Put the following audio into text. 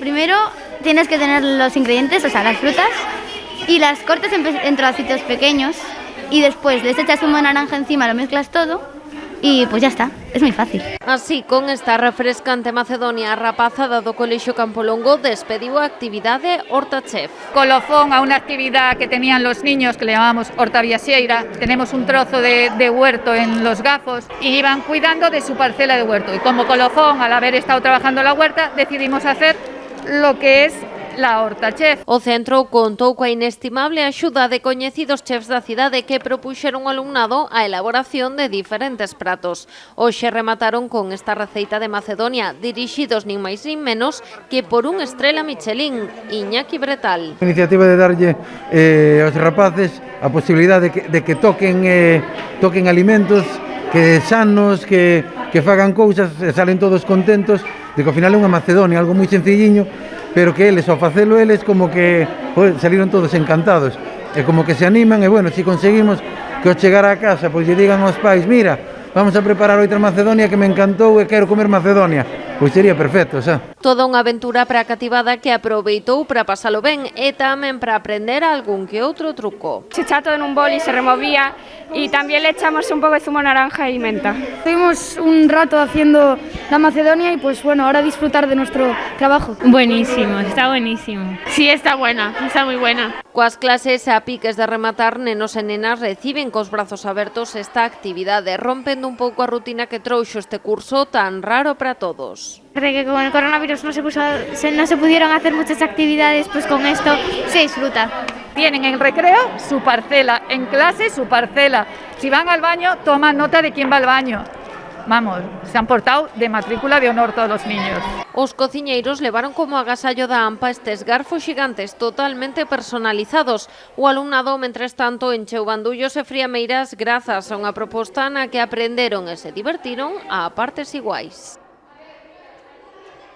Primero tienes que tener los ingredientes, o sea, las frutas, y las cortas en trocitos pequeños y después les echas zumo de naranja encima, lo mezclas todo y pues ya está, es muy fácil. Así, con esta refrescante Macedonia, a rapazada do Colexio Campolongo despediu a actividade Horta Chef. Colofón a una actividad que tenían los niños que le llamamos Horta Viaxeira. Tenemos un trozo de huerto en Los Gafos y iban cuidando de su parcela de huerto. Y como colofón, al haber estado trabajando en la huerta, decidimos hacer lo que es la Horta Chef. O centro contou coa inestimable axuda de coñecidos chefs da cidade que propuxeron ao alumnado a elaboración de diferentes pratos. Hoxe remataron con esta receita de Macedonia, dirixidos nin máis nin menos que por un estrela Michelin, Iñaki Bretal. A iniciativa de darlle aos rapaces a posibilidade de que toquen alimentos que sanos, que fagan cousas e salen todos contentos, de que ao final é unha Macedonia, algo moi sencilliño, pero que eles, ao facelo eles, como que salieron todos encantados, e como que se animan, e bueno, se conseguimos que ao chegar a casa, pois lle digan aos pais, mira, vamos a preparar outra Macedonia que me encantou e quero comer Macedonia, pois sería perfecto, xa. Toda unha aventura para a cativada que aproveitou para pasalo ben e tamén para aprender algún que outro truco. Se echaba todo en un bol y se removía y también le echamos un poco de zumo de naranja y menta. Estuvimos un rato haciendo la Macedonia y pues bueno, ahora disfrutar de nuestro trabajo. Buenísimo, está buenísimo. Sí, está buena, está muy buena. Coas clases a piques de rematar, nenos e nenas reciben cos brazos abertos esta actividade, rompendo un pouco a rutina que trouxo este curso tan raro para todos. De que con el coronavirus no se pudieron hacer muchas actividades, pues con esto se disfruta. Tienen en recreo su parcela, en clase su parcela. Si van al baño, toman nota de quién va al baño. Vamos, se han portado de matrícula de honor todos los niños. Os cociñeiros levaron como agasallo da AMPA estes garfos xigantes totalmente personalizados. O alumnado, mentres tanto, encheu bandullos e friameiras grazas a unha proposta na que aprenderon e se divertiron a partes iguais.